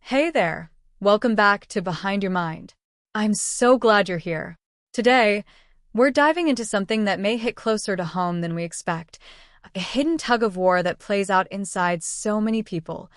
Hey there! Welcome back to Behind Your Mind. I'm so glad you're here. Today, we're diving into something that may hit closer to home than we expect, a hidden tug-of-war that plays out inside so many people,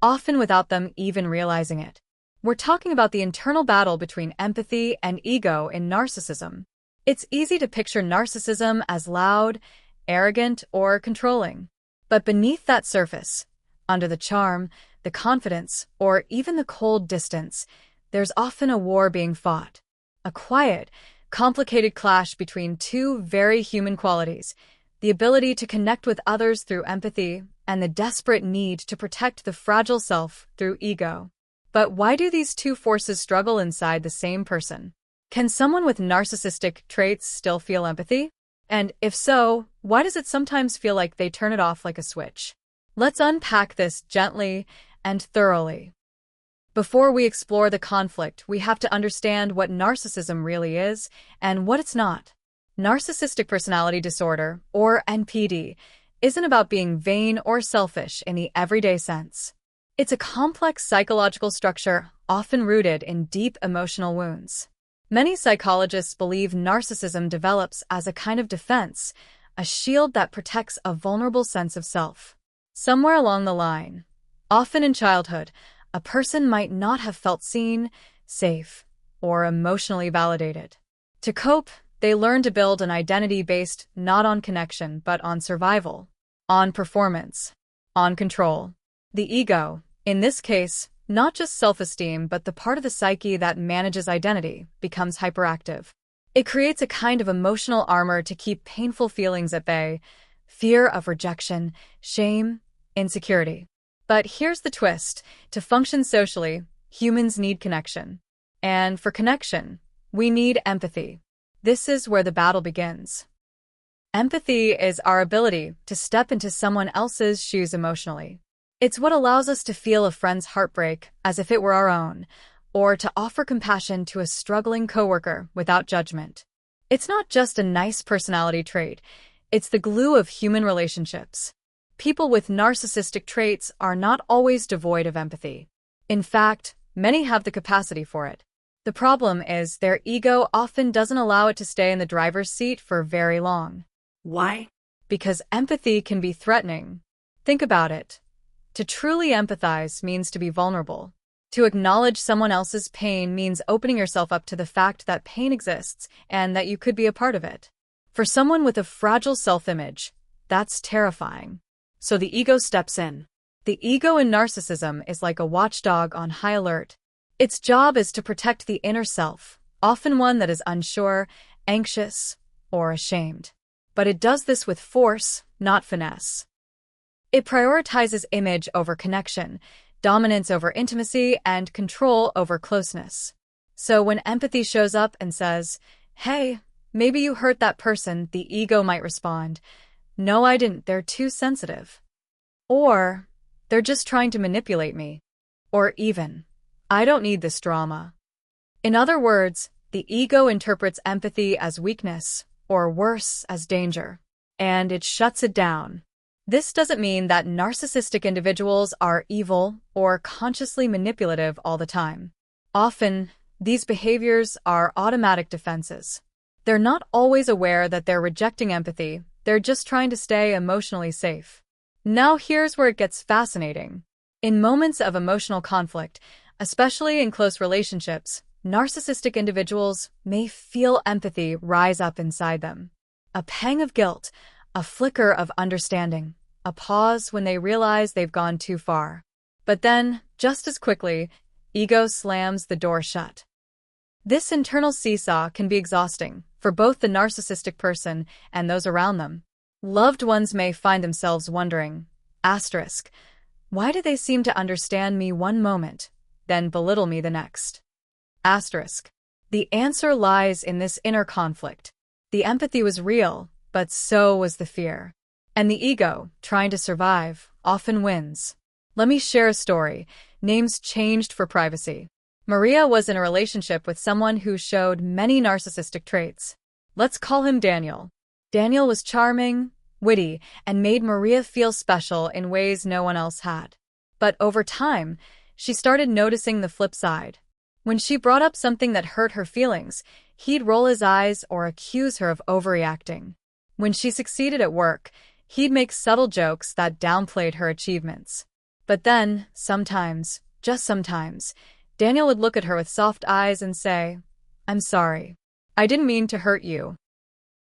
often without them even realizing it. We're talking about the internal battle between empathy and ego in narcissism. It's easy to picture narcissism as loud, arrogant, or controlling. But beneath that surface, under the charm, the confidence, or even the cold distance, there's often a war being fought. A quiet, complicated clash between two very human qualities, the ability to connect with others through empathy and the desperate need to protect the fragile self through ego. But why do these two forces struggle inside the same person? Can someone with narcissistic traits still feel empathy? And if so, why does it sometimes feel like they turn it off like a switch? Let's unpack this gently and thoroughly. Before we explore the conflict, we have to understand what narcissism really is and what it's not. Narcissistic personality disorder, or NPD, isn't about being vain or selfish in the everyday sense. It's a complex psychological structure often rooted in deep emotional wounds. Many psychologists believe narcissism develops as a kind of defense, a shield that protects a vulnerable sense of self. Somewhere along the line, often in childhood, a person might not have felt seen, safe, or emotionally validated. To cope, they learn to build an identity based not on connection but on survival, on performance, on control. The ego, in this case, not just self-esteem but the part of the psyche that manages identity, becomes hyperactive. It creates a kind of emotional armor to keep painful feelings at bay, fear of rejection, shame, insecurity. But here's the twist. To function socially, humans need connection. And for connection, we need empathy. This is where the battle begins. Empathy is our ability to step into someone else's shoes emotionally. It's what allows us to feel a friend's heartbreak as if it were our own, or to offer compassion to a struggling coworker without judgment. It's not just a nice personality trait, it's the glue of human relationships. People with narcissistic traits are not always devoid of empathy. In fact, many have the capacity for it. The problem is their ego often doesn't allow it to stay in the driver's seat for very long. Why? Because empathy can be threatening. Think about it. To truly empathize means to be vulnerable. To acknowledge someone else's pain means opening yourself up to the fact that pain exists and that you could be a part of it. For someone with a fragile self-image, that's terrifying. So the ego steps in. The ego in narcissism is like a watchdog on high alert. Its job is to protect the inner self, often one that is unsure, anxious, or ashamed. But it does this with force, not finesse. It prioritizes image over connection, dominance over intimacy, and control over closeness. So when empathy shows up and says, "Hey, maybe you hurt that person," the ego might respond, "No, I didn't, they're too sensitive." Or, "They're just trying to manipulate me." Or even, "I don't need this drama." In other words, the ego interprets empathy as weakness, or worse, as danger. And it shuts it down. This doesn't mean that narcissistic individuals are evil or consciously manipulative all the time. Often, these behaviors are automatic defenses. They're not always aware that they're rejecting empathy, they're just trying to stay emotionally safe. Now here's where it gets fascinating. In moments of emotional conflict, especially in close relationships, narcissistic individuals may feel empathy rise up inside them. A pang of guilt, a flicker of understanding, a pause when they realize they've gone too far. But then, just as quickly, ego slams the door shut. This internal seesaw can be exhausting for both the narcissistic person and those around them. Loved ones may find themselves wondering, why do they seem to understand me one moment, then belittle me the next? The answer lies in this inner conflict. The empathy was real, but so was the fear. And the ego, trying to survive, often wins. Let me share a story. Names changed for privacy. Maria was in a relationship with someone who showed many narcissistic traits. Let's call him Daniel. Daniel was charming, witty, and made Maria feel special in ways no one else had. But over time, She started noticing the flip side. When she brought up something that hurt her feelings, he'd roll his eyes or accuse her of overreacting. When she succeeded at work, he'd make subtle jokes that downplayed her achievements. But then, sometimes, just sometimes, Daniel would look at her with soft eyes and say, "I'm sorry. I didn't mean to hurt you."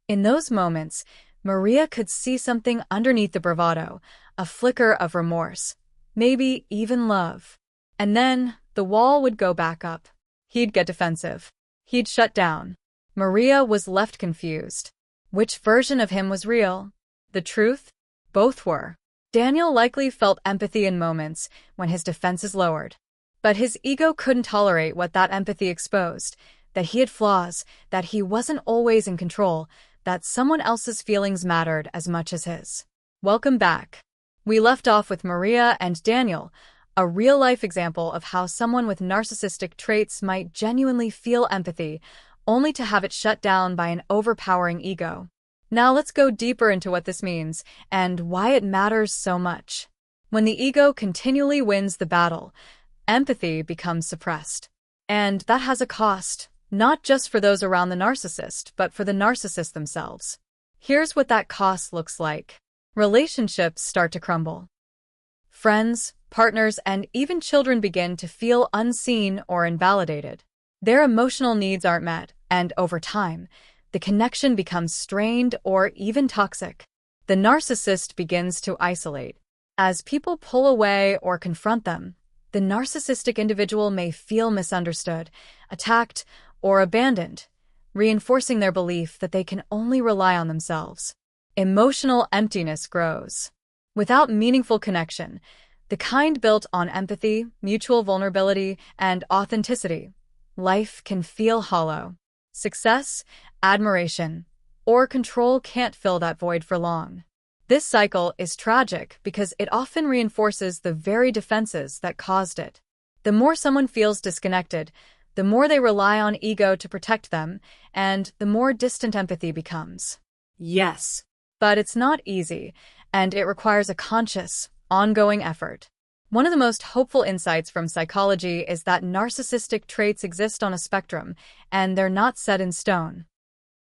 In those moments, Maria could see something underneath the bravado, a flicker of remorse, maybe even love. And then, the wall would go back up. He'd get defensive. He'd shut down. Maria was left confused. Which version of him was real? The truth? Both were. Daniel likely felt empathy in moments when his defenses lowered. But his ego couldn't tolerate what that empathy exposed, that he had flaws, that he wasn't always in control, that someone else's feelings mattered as much as his. Welcome back. We left off with Maria and Daniel, a real-life example of how someone with narcissistic traits might genuinely feel empathy, only to have it shut down by an overpowering ego. Now let's go deeper into what this means and why it matters so much. When the ego continually wins the battle, empathy becomes suppressed. And that has a cost, not just for those around the narcissist, but for the narcissist themselves. Here's what that cost looks like. Relationships start to crumble. Friends, partners, and even children begin to feel unseen or invalidated. Their emotional needs aren't met, and over time, the connection becomes strained or even toxic. The narcissist begins to isolate. As people pull away or confront them, the narcissistic individual may feel misunderstood, attacked, or abandoned, reinforcing their belief that they can only rely on themselves. Emotional emptiness grows. Without meaningful connection, the kind built on empathy, mutual vulnerability, and authenticity, life can feel hollow. Success, admiration, or control can't fill that void for long. This cycle is tragic because it often reinforces the very defenses that caused it. The more someone feels disconnected, the more they rely on ego to protect them, and the more distant empathy becomes. Yes. But it's not easy, and it requires a conscious, ongoing effort. One of the most hopeful insights from psychology is that narcissistic traits exist on a spectrum, and they're not set in stone.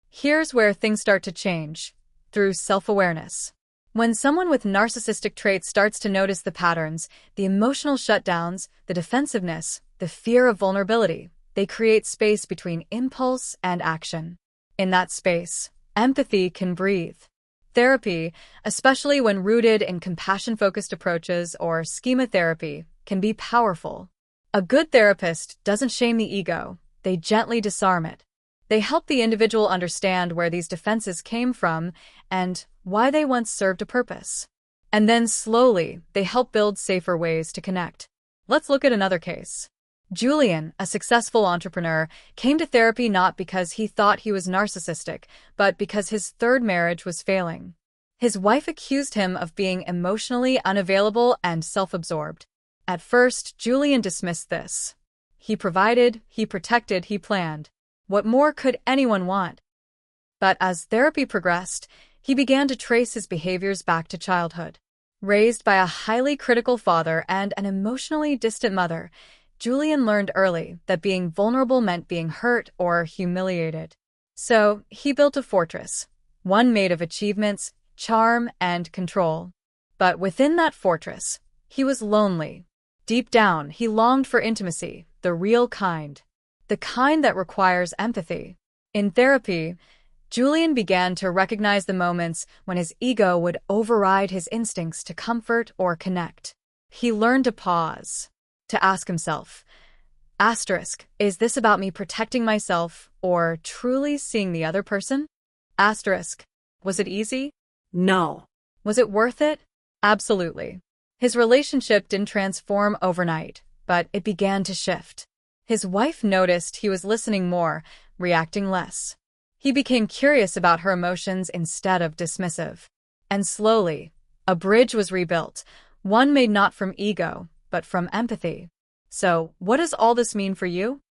Here's where things start to change, through self-awareness. When someone with narcissistic traits starts to notice the patterns, the emotional shutdowns, the defensiveness, the fear of vulnerability, they create space between impulse and action. In that space, empathy can breathe. Therapy, especially when rooted in compassion-focused approaches or schema therapy, can be powerful. A good therapist doesn't shame the ego, they gently disarm it. They help the individual understand where these defenses came from and why they once served a purpose. And then slowly, they help build safer ways to connect. Let's look at another case. Julian, a successful entrepreneur, came to therapy not because he thought he was narcissistic, but because his third marriage was failing. His wife accused him of being emotionally unavailable and self-absorbed. At first, Julian dismissed this. He provided, he protected, he planned. What more could anyone want? But as therapy progressed, he began to trace his behaviors back to childhood. Raised by a highly critical father and an emotionally distant mother, Julian learned early that being vulnerable meant being hurt or humiliated. So, he built a fortress, one made of achievements, charm, and control. But within that fortress, he was lonely. Deep down, he longed for intimacy, the real kind. The kind that requires empathy. In therapy, Julian began to recognize the moments when his ego would override his instincts to comfort or connect. He learned to pause, to ask himself, is this about me protecting myself or truly seeing the other person? Was it easy? No. Was it worth it? Absolutely. His relationship didn't transform overnight, but it began to shift. His wife noticed he was listening more, reacting less. He became curious about her emotions instead of dismissive. And slowly, a bridge was rebuilt, one made not from ego, but from empathy. So, what does all this mean for you?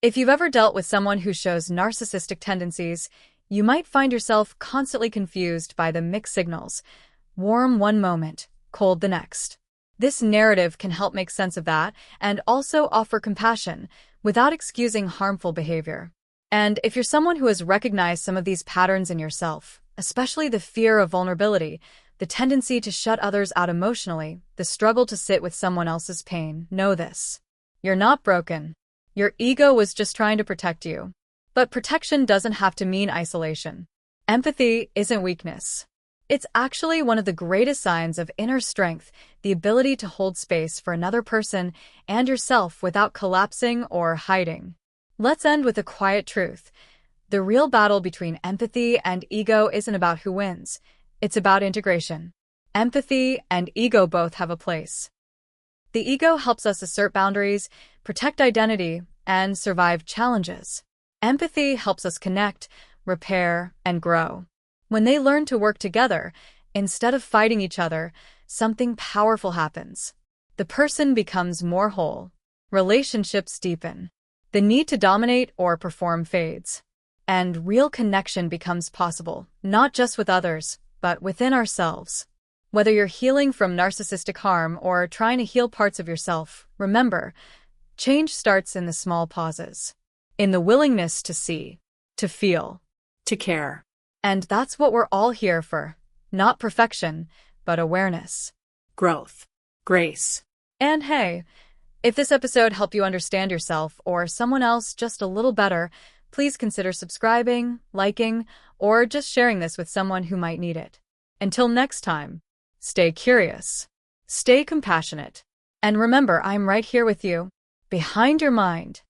If you've ever dealt with someone who shows narcissistic tendencies, you might find yourself constantly confused by the mixed signals. Warm one moment, cold the next. This narrative can help make sense of that and also offer compassion without excusing harmful behavior. And if you're someone who has recognized some of these patterns in yourself, especially the fear of vulnerability, the tendency to shut others out emotionally, the struggle to sit with someone else's pain, know this. You're not broken. Your ego was just trying to protect you. But protection doesn't have to mean isolation. Empathy isn't weakness. It's actually one of the greatest signs of inner strength, the ability to hold space for another person and yourself without collapsing or hiding. Let's end with a quiet truth. The real battle between empathy and ego isn't about who wins. It's about integration. Empathy and ego both have a place. The ego helps us assert boundaries, protect identity, and survive challenges. Empathy helps us connect, repair, and grow. When they learn to work together, instead of fighting each other, something powerful happens. The person becomes more whole. Relationships deepen. The need to dominate or perform fades. And real connection becomes possible, not just with others, but within ourselves. Whether you're healing from narcissistic harm or trying to heal parts of yourself, remember, change starts in the small pauses. In the willingness to see, to feel, to care. And that's what we're all here for. Not perfection, but awareness. Growth. Grace. And hey, if this episode helped you understand yourself or someone else just a little better, please consider subscribing, liking, or just sharing this with someone who might need it. Until next time, stay curious, stay compassionate, and remember I'm right here with you, behind your mind.